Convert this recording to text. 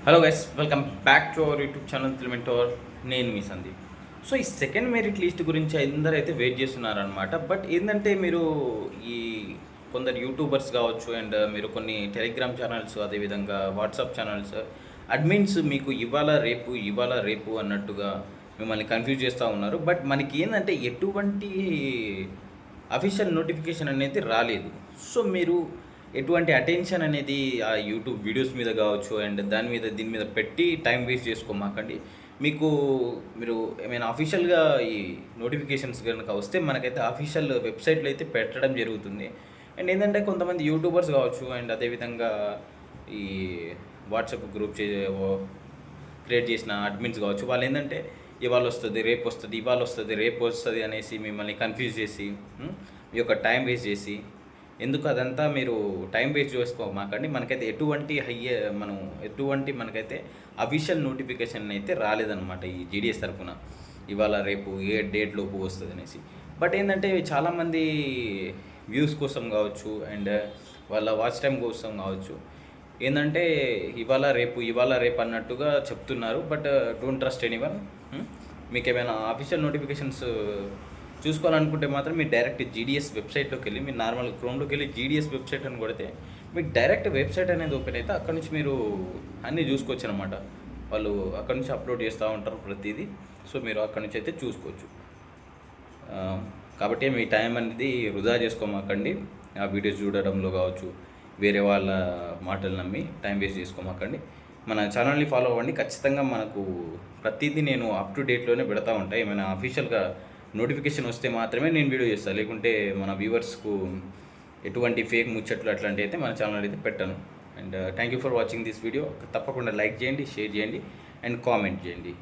Hello guys, welcome back to our YouTube channel Filmentor. నేను మీ Sandeep. So ఈ second merit list గురించి అందరైతే వెయిట్ చేస్తున్నారనమాట. బట్ ఏంటంటే మీరు ఈ కొందరు యూట్యూబర్స్ కావచ్చు అండ్ మీరు కొన్ని టెలిగ్రామ్ ఛానల్స్, అదేవిధంగా వాట్సాప్ ఛానల్స్ అడ్మిన్స్ మీకు ఇవాళ రేపు అన్నట్టుగా మిమ్మల్ని కన్ఫ్యూజ్ చేస్తూ ఉన్నారు. బట్ మనకి ఏంటంటే ఎటువంటి అఫీషియల్ నోటిఫికేషన్ అనేది రాలేదు. సో మీరు ఎటువంటి అటెన్షన్ అనేది ఆ యూట్యూబ్ వీడియోస్ మీద కావచ్చు అండ్ దీని మీద పెట్టి టైం వేస్ట్ చేసుకోమాకండి. మీరు ఏమైనా అఫీషియల్గా ఈ నోటిఫికేషన్స్ కనుక వస్తే మనకైతే అఫీషియల్ వెబ్సైట్లో అయితే పెట్టడం జరుగుతుంది. అండ్ ఏంటంటే కొంతమంది యూట్యూబర్స్ కావచ్చు అండ్ అదేవిధంగా ఈ వాట్సాప్ గ్రూప్ క్రియేట్ చేసిన అడ్మిన్స్ కావచ్చు, వాళ్ళు ఏంటంటే ఇవాళ వస్తుంది రేపు వస్తుంది, ఇవాళ వస్తుంది రేపు వస్తుంది అనేసి మిమ్మల్ని కన్ఫ్యూజ్ చేసి మీ యొక్క టైం వేస్ట్ చేసి, ఎందుకు అదంతా మీరు టైం వేస్ట్ చేసుకోమాకండి. మనకైతే మనకైతే అఫీషియల్ నోటిఫికేషన్ అయితే రాలేదన్నమాట ఈ జీడిఎస్ తరఫున ఇవాళ రేపు ఏ డేట్ లోపు వస్తుంది అనేసి. బట్ ఏంటంటే చాలామంది వ్యూస్ కోసం కావచ్చు అండ్ వాళ్ళ వాచ్ టైం కోసం కావచ్చు ఏంటంటే ఇవాళ రేపు అన్నట్టుగా చెప్తున్నారు. But don't trust anyone. మీకు ఏమైనా అఫీషియల్ నోటిఫికేషన్స్ చూసుకోవాలనుకుంటే మాత్రం మీరు డైరెక్ట్ జీడిఎస్ వెబ్సైట్లోకి వెళ్ళి, మీరు నార్మల్ క్రోమ్లోకి వెళ్ళి జీడిఎస్ వెబ్సైట్ అని కొడితే మీకు డైరెక్ట్ వెబ్సైట్ అనేది ఓపెన్ అయితే అక్కడ నుంచి మీరు అన్నీ చూసుకోవచ్చు అనమాట. వాళ్ళు అక్కడ నుంచి అప్లోడ్ చేస్తూ ఉంటారు ప్రతిదీ. సో మీరు అక్కడ నుంచి అయితే చూసుకోవచ్చు. కాబట్టి మీ టైం అనేది వృధా చేసుకోమాకండి. ఆ వీడియోస్ చూడడంలో కావచ్చు, వేరే వాళ్ళ మాటలు నమ్మి టైం వేస్ట్ చేసుకోమాకండి. మన ఛానల్ని ఫాలో అవ్వండి. ఖచ్చితంగా మనకు ప్రతిదీ నేను అప్ టు డేట్లోనే పెడతా ఉంటాను. ఏమైనా అఫీషియల్గా నోటిఫికేషన్ వస్తే మాత్రమే నేను వీడియో చేస్తాను, లేకుంటే మన వ్యూవర్స్కు ఎటువంటి ఫేక్ ముచ్చట్లు అట్లాంటివి అయితే మన ఛానల్ అయితే పెట్టాను. And thank you for watching this video. తప్పకుండా లైక్ చేయండి, షేర్ చేయండి అండ్ కామెంట్ చేయండి.